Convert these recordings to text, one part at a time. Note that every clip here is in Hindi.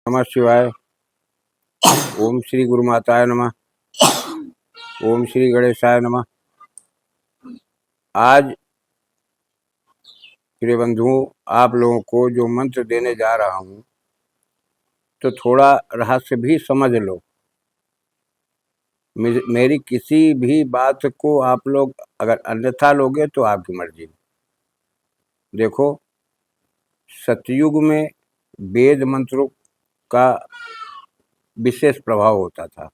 नमः शिवाय। ओम श्री गुरु माताय नमः। ओम श्री गणेशाय नमः। आज प्रिय बंधुओं, आप लोगों को जो मंत्र देने जा रहा हूं, तो थोड़ा रहस्य भी समझ लो। मेरी किसी भी बात को आप लोग अगर अन्यथा लोगे तो आपकी मर्जी। देखो, सतयुग में वेद मंत्रों का विशेष प्रभाव होता था।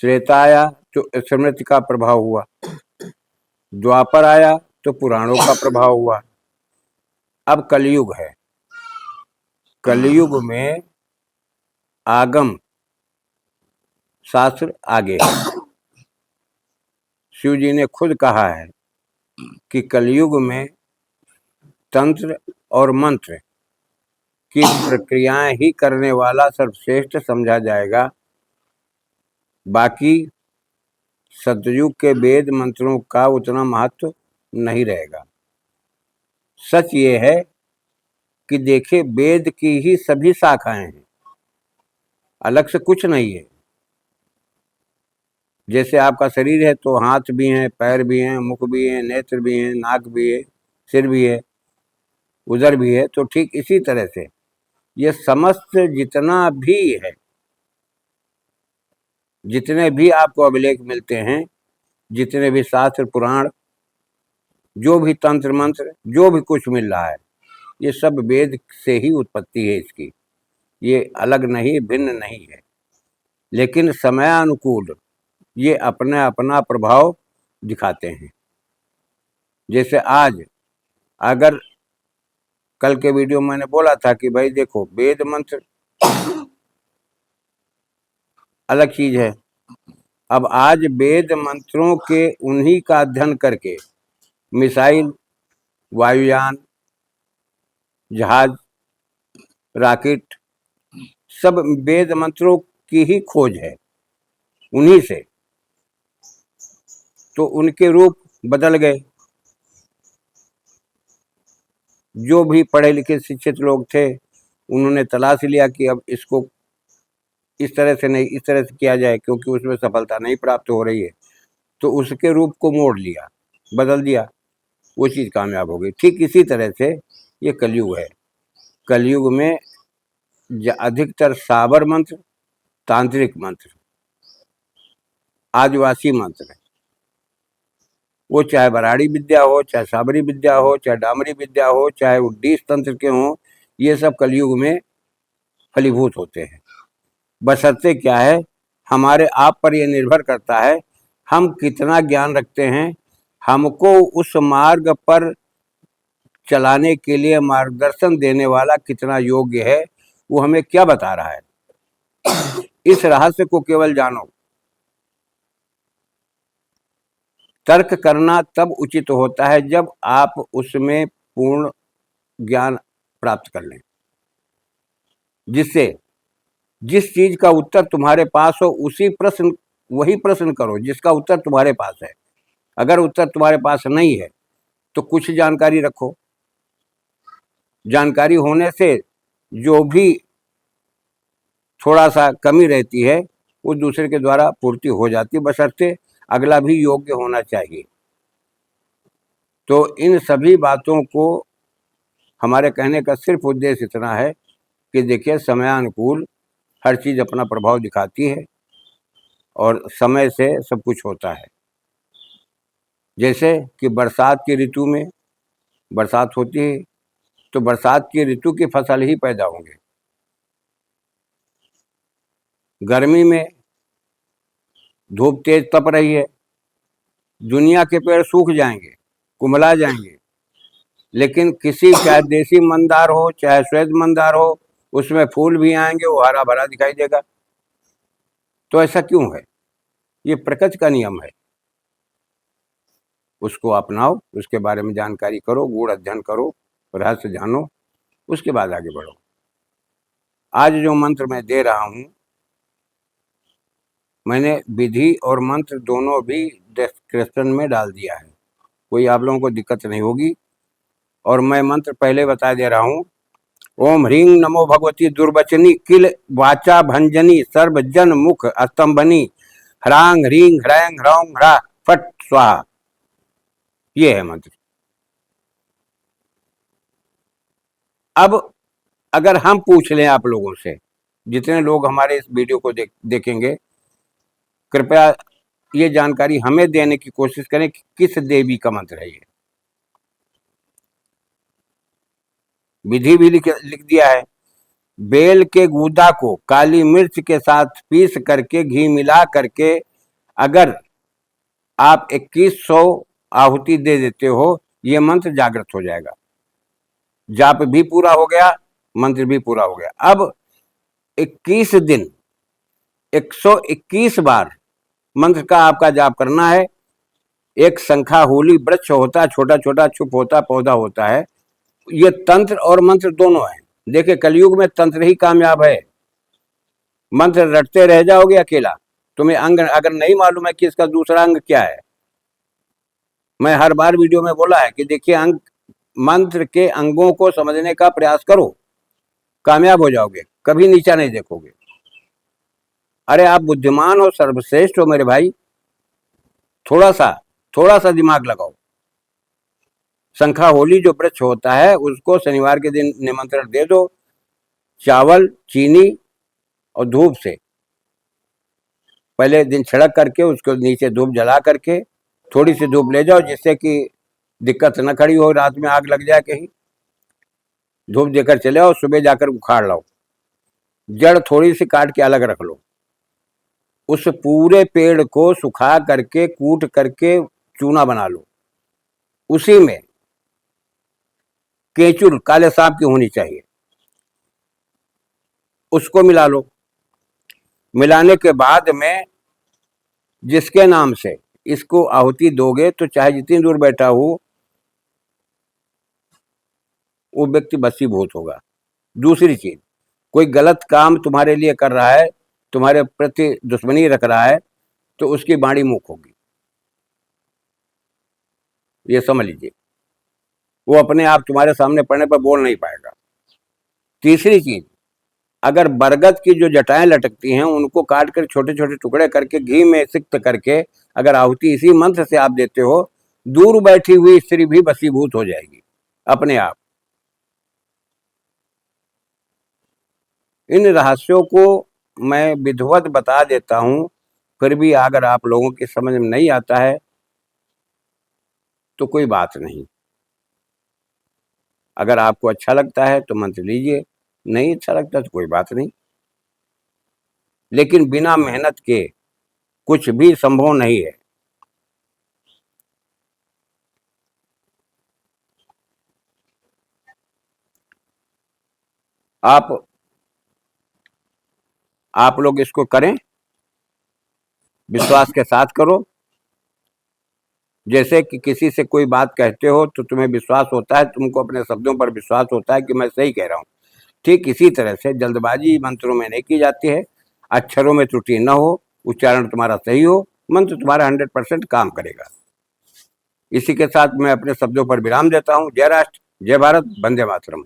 त्रेता आया तो स्मृति का प्रभाव हुआ, द्वापर आया तो पुराणों का प्रभाव हुआ। अब कलयुग है। कलयुग में आगम शास्त्र आगे है। शिव जी ने खुद कहा है कि कलयुग में तंत्र और मंत्र की प्रक्रियाएं ही करने वाला सर्वश्रेष्ठ समझा जाएगा। बाकी सतयुग के वेद मंत्रों का उतना महत्व नहीं रहेगा। सच ये है कि देखे, वेद की ही सभी शाखाएं हैं, अलग से कुछ नहीं है। जैसे आपका शरीर है तो हाथ भी हैं, पैर भी हैं, मुख भी है, नेत्र भी हैं, नाक भी है, सिर भी है, उदर भी है, तो ठीक इसी तरह से ये समस्त जितना भी है, जितने भी आपको अभिलेख मिलते हैं, जितने भी शास्त्र पुराण, जो भी तंत्र मंत्र, जो भी कुछ मिल रहा है, ये सब वेद से ही उत्पत्ति है इसकी। ये अलग नहीं, भिन्न नहीं है। लेकिन समयानुकूल ये अपना अपना प्रभाव दिखाते हैं। जैसे आज, अगर कल के वीडियो में मैंने बोला था कि भाई देखो, वेद मंत्र अलग चीज है। अब आज वेद मंत्रों के उन्हीं का अध्ययन करके मिसाइल, वायुयान, जहाज, रॉकेट, सब वेद मंत्रों की ही खोज है, उन्हीं से। तो उनके रूप बदल गए। जो भी पढ़े लिखे शिक्षित लोग थे, उन्होंने तलाश लिया कि अब इसको इस तरह से नहीं, इस तरह से किया जाए, क्योंकि उसमें सफलता नहीं प्राप्त हो रही है। तो उसके रूप को मोड़ लिया, बदल दिया, वो चीज़ कामयाब हो गई। ठीक इसी तरह से ये कलयुग है। कलयुग में अधिकतर साबर मंत्र, तांत्रिक मंत्र, आदिवासी मंत्र, वो चाहे बराड़ी विद्या हो, चाहे साबरी विद्या हो, चाहे डामरी विद्या हो, चाहे उड्डीस तंत्र के हों, ये सब कलयुग में फलीभूत होते हैं। बशर्ते क्या है, हमारे आप पर यह निर्भर करता है हम कितना ज्ञान रखते हैं, हमको उस मार्ग पर चलाने के लिए मार्गदर्शन देने वाला कितना योग्य है, वो हमें क्या बता रहा है। इस रहस्य को केवल जानो। तर्क करना तब उचित होता है जब आप उसमें पूर्ण ज्ञान प्राप्त कर लें, जिससे जिस चीज का उत्तर तुम्हारे पास हो वही प्रश्न करो जिसका उत्तर तुम्हारे पास है। अगर उत्तर तुम्हारे पास नहीं है तो कुछ जानकारी रखो। जानकारी होने से जो भी थोड़ा सा कमी रहती है वो दूसरे के द्वारा पूर्ति हो जाती है, बशर्ते अगला भी योग्य होना चाहिए। तो इन सभी बातों को हमारे कहने का सिर्फ उद्देश्य इतना है कि देखिए, समयानुकूल हर चीज़ अपना प्रभाव दिखाती है और समय से सब कुछ होता है। जैसे कि बरसात की ऋतु में बरसात होती है तो बरसात की ऋतु की फसल ही पैदा होंगे। गर्मी में धूप तेज तप रही है, दुनिया के पेड़ सूख जाएंगे, कुम्हला जाएंगे, लेकिन किसी, चाहे देसी मंदार हो चाहे श्वेत मंदार हो, उसमें फूल भी आएंगे, वो हरा भरा दिखाई देगा। तो ऐसा क्यों है? ये प्रकृति का नियम है। उसको अपनाओ, उसके बारे में जानकारी करो, गूढ़ अध्ययन करो, रहस्य जानो, उसके बाद आगे बढ़ो। आज जो मंत्र मैं दे रहा हूँ, मैंने विधि और मंत्र दोनों भी डिस्क्रिप्शन में डाल दिया है, कोई आप लोगों को दिक्कत नहीं होगी। और मैं मंत्र पहले बता दे रहा हूँ, ओम ह्रीं नमो भगवती दुर्वचनी किल वाचा भंजनी सर्वजन मुख स्तंभनी ह्रांग ह्रीं ह्रैं ह्रौं ह्रा फट स्वाहा। ये है मंत्र। अब अगर हम पूछ लें आप लोगों से, जितने लोग हमारे इस वीडियो को देखेंगे, कृपया ये जानकारी हमें देने की कोशिश करें कि किस देवी का मंत्र है ये। विधि भी लिख दिया है। बेल के गूदा को काली मिर्च के साथ पीस करके घी मिला करके अगर आप 2100 आहुति दे देते हो, ये मंत्र जागृत हो जाएगा। जाप भी पूरा हो गया, मंत्र भी पूरा हो गया। अब 21 दिन 121 बार मंत्र का आपका जाप करना है। एक शंखा होली वृक्ष होता है, छोटा छोटा छुप होता पौधा होता है। ये तंत्र और मंत्र दोनों है। देखिए कलयुग में तंत्र ही कामयाब है। मंत्र रटते रह जाओगे अकेला, तुम्हें अंग अगर नहीं मालूम है कि इसका दूसरा अंग क्या है। मैं हर बार वीडियो में बोला है कि देखिए अंग, मंत्र के अंगों को समझने का प्रयास करो, कामयाब हो जाओगे, कभी नीचा नहीं देखोगे। अरे आप बुद्धिमान हो, सर्वश्रेष्ठ हो मेरे भाई, थोड़ा सा दिमाग लगाओ। शंखा होली जो वृक्ष होता है उसको शनिवार के दिन निमंत्रण दे दो, चावल चीनी और धूप से पहले दिन छिड़क करके उसको नीचे धूप जला करके थोड़ी सी धूप ले जाओ, जिससे कि दिक्कत न खड़ी हो, रात में आग लग जाए कहीं। धूप देकर चले आओ, सुबह जाकर उखाड़ लाओ, जड़ थोड़ी सी काट के अलग रख लो। उस पूरे पेड़ को सुखा करके कूट करके चूना बना लो। उसी में केचुर काले सांप की होनी चाहिए, उसको मिला लो। मिलाने के बाद में जिसके नाम से इसको आहुति दोगे तो चाहे जितनी दूर बैठा हो वो व्यक्ति वशीभूत होगा। दूसरी चीज, कोई गलत काम तुम्हारे लिए कर रहा है, तुम्हारे प्रति दुश्मनी रख रहा है, तो उसकी बाणी मुख होगी, ये समझ लीजिए। वो अपने आप तुम्हारे सामने पड़ने पर बोल नहीं पाएगा। तीसरी चीज, अगर बरगद की जो जटाएं लटकती हैं उनको काट कर छोटे छोटे टुकड़े करके घी में सिक्त करके अगर आहुति इसी मंत्र से आप देते हो, दूर बैठी हुई स्त्री भी वशीभूत हो जाएगी अपने आप। इन रहस्यों को मैं विधिवत बता देता हूं, फिर भी अगर आप लोगों की समझ में नहीं आता है तो कोई बात नहीं। अगर आपको अच्छा लगता है तो मंत्र लीजिए, नहीं अच्छा लगता तो कोई बात नहीं। लेकिन बिना मेहनत के कुछ भी संभव नहीं है। आप लोग इसको करें, विश्वास के साथ करो। जैसे कि किसी से कोई बात कहते हो तो तुम्हें विश्वास होता है, तुमको अपने शब्दों पर विश्वास होता है कि मैं सही कह रहा हूँ, ठीक इसी तरह से जल्दबाजी मंत्रों में नहीं की जाती है। अक्षरों में त्रुटि न हो, उच्चारण तुम्हारा सही हो, मंत्र तुम्हारा 100% काम करेगा। इसी के साथ मैं अपने शब्दों पर विराम देता हूँ। जय राष्ट्र, जय भारत, वंदे मातरम।